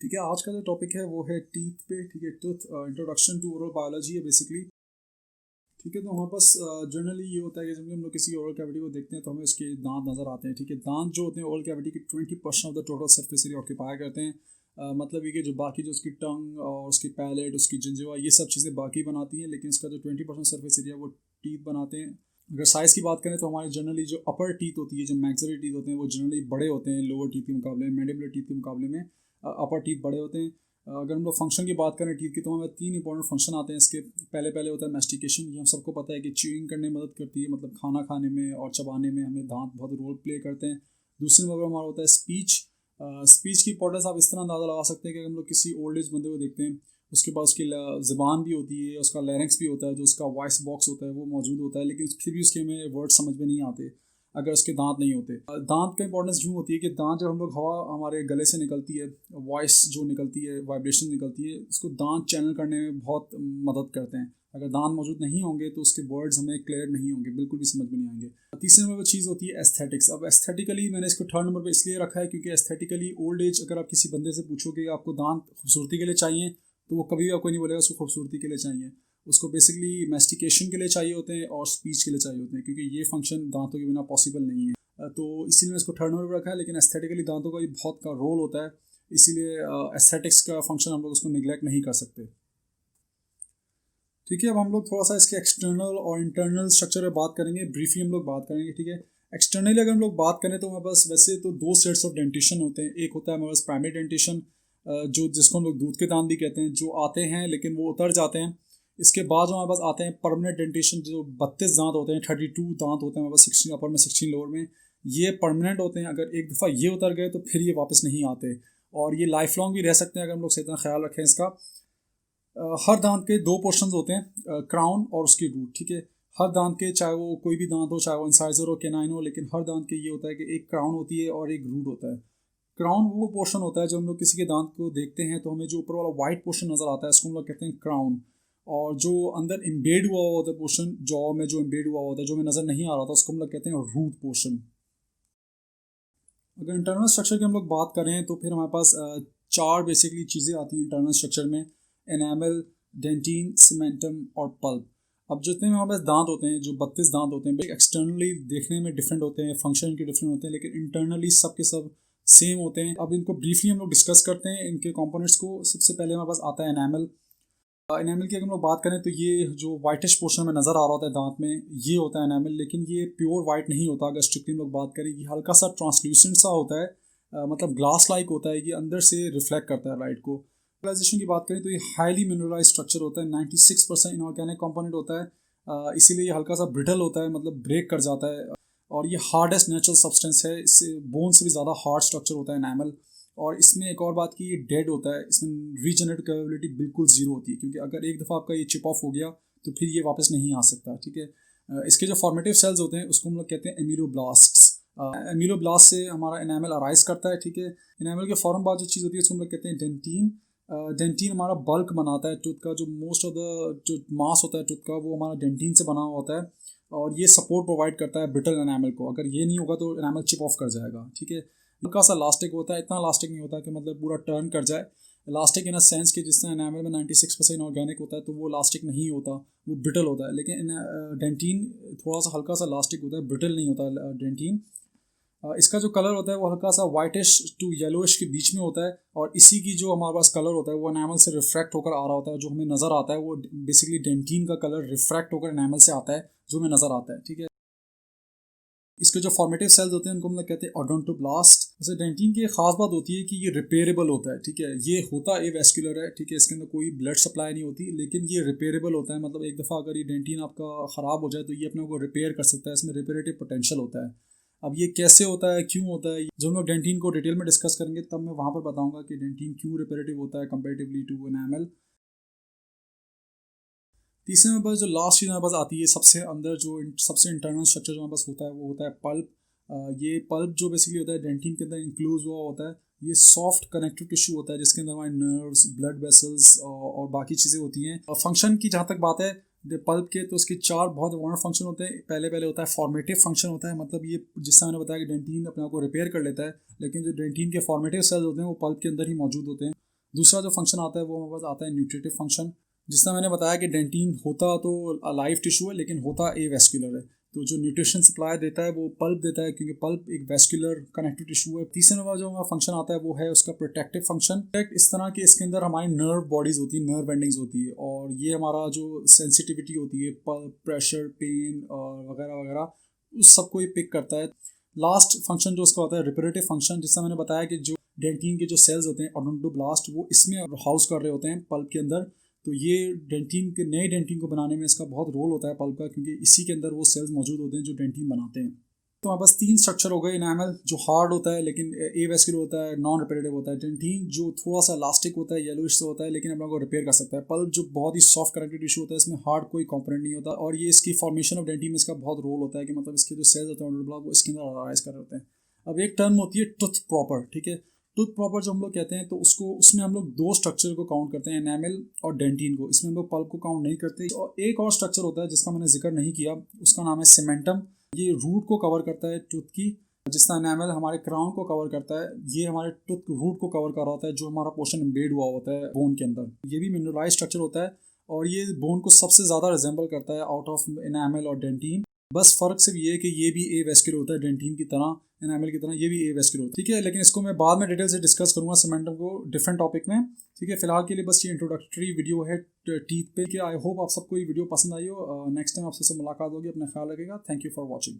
ठीक है, आज का जो टॉपिक है वो है टीथ पे। ठीक है, tooth introduction to oral biology है बेसिकली। ठीक है, तो हमारे पास जनरली ये होता है कि जब हम लोग किसी ओरल कैविटी को देखते हैं तो हमें उसके दांत नज़र आते हैं। ठीक है, दांत जो होते हैं ओरल कैविटी की 20% of the total surface area occupy करते हैं। मतलब ये कि जो बाकी जो उसकी टंग और उसकी पैलेट, उसकी जिंजिवा, ये सब चीज़ें बाकी बनाती हैं, लेकिन इसका जो 20% सरफेस एरिया वो टीथ बनाते हैं। अगर साइज़ की बात करें तो हमारे जनरली जो अपर टीथ होती है, जो मैक्सिलरी टीथ होते हैं, वो जनरली बड़े होते हैं लोअर टीथ के मुकाबले में, मैंडिबुलर टीथ के मुकाबले में अपर टीथ बड़े होते हैं। अगर हम लोग फंक्शन की बात करें टीथ की तो हमें 3 इंपॉर्टेंट फंक्शन आते हैं इसके। पहले होता है मैस्टिकेशन। ये हम सबको पता है कि च्यूइंग करने में मदद करती है, मतलब खाना खाने में और चबाने में हमें दांत बहुत रोल प्ले करते हैं। दूसरे नंबर पर हमारा होता है स्पीच। स्पीच की इंपॉर्टेंस आप इस तरह अंदाज़ा लगा सकते हैं कि हम लोग किसी ओल्ड एज बंदे को देखते हैं, उसके पास उसकी ज़बान भी होती है, उसका लैरिंक्स भी होता है, जो उसका वॉइस बॉक्स होता है वो मौजूद होता है, लेकिन फिर भी उसके हमें वर्ड समझ में नहीं आते अगर उसके दांत नहीं होते। दांत का इंपॉर्टेंस यूँ होती है कि दांत जब हम लोग हवा हमारे गले से निकलती है, वॉइस जो निकलती है, वाइब्रेशन निकलती है, उसको दांत चैनल करने में बहुत मदद करते हैं। अगर दांत मौजूद नहीं होंगे तो उसके वर्ड्स हमें क्लियर नहीं होंगे, बिल्कुल भी समझ में नहीं आएंगे। तीसरे नंबर पर चीज़ होती है एस्थेटिक्स। अब एस्थेटिकली मैंने इसको थर्ड नंबर पर इसलिए रखा है क्योंकि एस्थेटिकली ओल्ड एज, अगर आप किसी बंदे से पूछोगे कि आपको दांत खूबसूरती के लिए चाहिए, तो वो कभी भी आपको नहीं बोलेगा उसको खूबसूरती के लिए चाहिए। उसको बेसिकली मैस्टिकेशन के लिए चाहिए होते हैं और स्पीच के लिए चाहिए होते हैं, क्योंकि ये फंक्शन दांतों के बिना पॉसिबल नहीं है। तो इसीलिए मैं इसको थर्ड नंबर पर रखा है। लेकिन एस्थेटिकली दांतों का भी बहुत का रोल होता है, इसीलिए एस्थेटिक्स का फंक्शन हम लोग उसको निगलेक्ट नहीं कर सकते। ठीक है, अब हम लोग थोड़ा सा इसके एक्सटर्नल और इंटरनल स्ट्रक्चर पर बात करेंगे, ब्रीफली हम लोग बात करेंगे। ठीक है, एक्सटर्नली अगर हम लोग बात करें तो हमारे पास वैसे तो 2 सेट्स ऑफ डेंटिशन होते हैं। एक होता है हमारे पास प्राइमरी डेंटिशन, जो जिसको हम लोग दूध के दांत भी कहते हैं, जो आते हैं लेकिन वो उतर जाते हैं। इसके बाद जो हमारे पास आते हैं परमानेंट डेंटिशन, जो 32 दांत होते हैं, 32 दांत होते हैं हमारे पास, 16 अपर में 16 लोअर में। ये परमानेंट होते हैं, अगर एक दफ़ा ये उतर गए तो फिर ये वापस नहीं आते, और ये लाइफ लॉन्ग भी रह सकते हैं अगर हम लोग सही तरह ख्याल रखें इसका। हर दांत के 2 पोर्शंस होते हैं, क्राउन और उसकी रूट। ठीक है, हर दांत के, चाहे वो कोई भी दांत हो, चाहे वो इंसाइजर हो, केनाइन हो, लेकिन हर दांत के ये होता है कि एक क्राउन होती है और एक रूट होता है। क्राउन वो पोर्शन होता है, जब हम लोग किसी के दांत को देखते हैं तो हमें जो ऊपर वाला वाइट पोर्शन नजर आता है, उसको हम लोग कहते हैं क्राउन। और जो अंदर इम्बेड हुआ होता है पोर्शन, जॉ में जो इम्बेड हुआ होता है, जो हमें नजर नहीं आ रहा था, उसको हम लोग कहते हैं रूट पोर्शन। अगर इंटरनल स्ट्रक्चर की हम लोग बात करें तो फिर हमारे पास 4 बेसिकली चीज़ें आती हैं इंटरनल स्ट्रक्चर में: एनामल, डेंटिन, सीमेंटम और पल्प। अब जितने भी हमारे पास दांत होते हैं, जो 32 दांत होते हैं, एक्सटर्नली देखने में डिफरेंट होते हैं, फंक्शन के डिफरेंट होते हैं, लेकिन इंटरनली सब के सब सेम होते हैं। अब इनको ब्रीफली हम लोग डिस्कस करते हैं, इनके कंपोनेंट्स को। सबसे पहले हमारे पास आता है एनामल। एनामल की अगर हम लोग बात करें तो ये जो वाइटिश पोर्शन में नज़र आ रहा होता है दांत में, ये होता है एनामल, लेकिन ये प्योर वाइट नहीं होता। अगर स्ट्रिक्टली हम लोग बात करें, ये हल्का सा ट्रांसल्यूसेंट सा होता है, मतलब ग्लास लाइक होता है, ये अंदर से रिफ्लेक्ट करता है लाइट को। मिनरलाइजेशन की बात करें तो ये हाईली मिनरलाइज स्ट्रक्चर होता है, 96% इनऑर्गेनिक कंपोनेंट होता है, इसीलिए ये हल्का सा ब्रिटल होता है, मतलब ब्रेक कर जाता है। और ये हार्डेस्ट नेचुरल सब्सटेंस है, इससे बोन से भी ज़्यादा हार्ड स्ट्रक्चर होता है एनामल। और इसमें एक और बात की, ये डेड होता है, इसमें रीजनरेट कैपेबिलिटी बिल्कुल ज़ीरो होती है, क्योंकि अगर एक दफ़ा आपका ये चिप ऑफ हो गया तो फिर ये वापस नहीं आ सकता। ठीक है, इसके जो फॉर्मेटिव सेल्स होते हैं उसको हम लोग कहते हैं एमिलोब्लास्ट्स। एमिलोब्लास्ट से हमारा एनामल अराइज करता है। ठीक है, एनामल के फ़ौरन बाद जो चीज़ होती है उसको हम लोग कहते हैं डेंटिन। डेंटिन हमारा बल्क बनाता है टूथ का, जो मोस्ट ऑफ द जो मास होता है टूथ का वो हमारा डेंटिन से बना हुआ होता है, और ये सपोर्ट प्रोवाइड करता है ब्रिटल एनामल को। अगर ये नहीं होगा तो एनामल चिप ऑफ कर जाएगा। ठीक है, हल्का सा लास्टिक होता है, इतना लास्टिक नहीं होता कि मतलब पूरा टर्न कर जाए। लास्टिक इन अ सेंस कि जिस तरह एनामल में 96% ऑर्गेनिक होता है तो वो लास्टिक नहीं होता, वो ब्रिटल होता है। लेकिन डेंटिन थोड़ा सा हल्का सा लास्टिक होता है, ब्रिटल नहीं होता डेंटिन। इसका जो कलर होता है वो हल्का सा वाइटिश टू येलोइश के बीच में होता है, और इसी की जो हमारे पास कलर होता है वो एनामल से रिफ्रैक्ट होकर आ रहा होता है, जो हमें नज़र आता है वो बेसिकली डेंटिन का कलर रिफ्रैक्ट होकर एनामल से आता है, जो हमें नज़र आता है। ठीक है, इसके जो फॉर्मेटिव सेल्स होते हैं उनको हम लोग कहते हैं ओडोंटोब्लास्ट। जैसे डेंटिन की एक खास बात होती है कि ये रिपेयरेबल होता है। ठीक है, ये होता एवेस्कुलर है। ठीक है, इसके अंदर कोई ब्लड सप्लाई नहीं होती, लेकिन ये रिपेयरेबल होता है, मतलब एक दफ़ा अगर ये डेंटिन आपका ख़राब हो जाए तो ये अपने को रिपेयर कर सकता है, इसमें रिपेरेटिव पोटेंशियल होता है। अब ये कैसे होता है, क्यों होता है, जब हम लोग डेंटिन को डिटेल में डिस्कस करेंगे तब मैं वहाँ पर बताऊँगा कि डेंटिन क्यों रिपेरेटिव होता है कंपेरेटिवली टू एनामल। तीसरे नंबर जो लास्ट चीज़ हमारे पास आती है, सबसे अंदर जो सबसे इंटरनल स्ट्रक्चर जो हमारे पास होता है वो होता है पल्प। ये पल्प जो बेसिकली होता है डेंटिन के अंदर इंक्लूज हुआ होता है। ये सॉफ्ट कनेक्टिव टिश्यू होता है जिसके अंदर हमारे नर्व्स, ब्लड वेसल्स और बाकी चीज़ें होती हैं। फंक्शन की जहाँ तक बात है पल्प के, तो उसके 4 बहुत इंपॉर्टेंट फंक्शन होते हैं। पहले होता है फॉर्मेटिव फंक्शन होता है, मतलब ये जिससे मैंने बताया कि डेंटिन अपने आप को रिपेयर कर लेता है, लेकिन जो डेंटिन के फॉर्मेटिव सेल्स होते हैं वो पल्प के अंदर ही मौजूद होते हैं। दूसरा जो फंक्शन आता है वो हमारे पास आता है न्यूट्रिटिव फंक्शन, जिस तरह मैंने बताया कि डेंटिन होता तो लाइव टिश्यू है लेकिन होता एवेस्कुलर है। तो जो न्यूट्रिशन सप्लाई देता है वो पल्प देता है, क्योंकि पल्प एक वेस्कुलर कनेक्टिव टिश्यू है। तीसरे नंबर जो हमारा फंक्शन आता है वो है उसका प्रोटेक्टिव फंक्शन। इस तरह के इसके अंदर हमारी नर्व बॉडीज होती है, नर्व एंडिंग्स होती है, और ये हमारा जो सेंसिटिविटी होती है पल्प, प्रेशर, पेन और वगैरह वगैरह, उस सबको ये पिक करता है। लास्ट फंक्शन जो उसका होता है रिपरेटिव फंक्शन, जिससे मैंने बताया कि जो डेंटिन के जो सेल्स होते हैं ओडोंटोब्लास्ट, वो इसमें हाउस कर रहे होते हैं पल्प के अंदर। तो ये डेंटिन के नए डेंटिन को बनाने में इसका बहुत रोल होता है पल्प का, क्योंकि इसी के अंदर वो सेल्स मौजूद होते हैं जो डेंटिन बनाते हैं। तो हमारे पास 3 स्ट्रक्चर हो गए इनामल, जो हार्ड होता है लेकिन एवेस्कुलर होता है, नॉन रिपेरेटिव होता है। डेंटिन जो थोड़ा सा इलास्टिक होता है, येलोइश से होता है, लेकिन अपना को रिपेयर कर सकता है। पल्प जो बहुत ही सॉफ्ट कनेक्टिव टिश्यू होता है, इसमें हार्ड कोई कंपोनेंट नहीं होता, और ये इसकी फॉर्मेशन ऑफ डेंटिन में इसका बहुत रोल होता है कि मतलब इसके जो सेल्स होते हैं वो इसके अंदर अराइज कर रहे होते हैं। अब एक टर्म होती है टूथ प्रॉपर, ठीक है। टूथ प्रॉपर जो हम लोग कहते हैं, तो उसमें हम लोग 2 स्ट्रक्चर को काउंट करते हैं, एनामल और डेंटिन को। इसमें हम लोग पल्प को काउंट नहीं करते। और एक और स्ट्रक्चर होता है जिसका मैंने जिक्र नहीं किया, उसका नाम है सीमेंटम। ये रूट को कवर करता है टूथ की, जिस तरह एनामल हमारे क्राउन को कवर करता है, ये हमारे टूथ रूट को कवर कर रहा होता है, जो हमारा पोर्शन एम्बेड हुआ होता है बोन के अंदर। ये भी मिनरलाइज स्ट्रक्चर होता है, और ये बोन को सबसे ज़्यादा रिजेंबल करता है आउट ऑफ एनामल और डेंटिन। बस फर्क सिर्फ ये है कि ये भी एवेस्कुलर होता है डेंटिन की तरह, एनामल की तरह ये भी एवेस्कुलर होता है, ठीक है। लेकिन इसको मैं बाद में डिटेल से डिस्कस करूंगा सीमेंटम को डिफरेंट टॉपिक में, ठीक है। फिलहाल के लिए बस ये इंट्रोडक्टरी वीडियो है टीथ पे। आई होप आप सबको ये वीडियो पसंद आई हो। नेक्स्ट टाइम आपसे मुलाकात होगी, अपना ख्याल रखिएगा। Thank you for watching.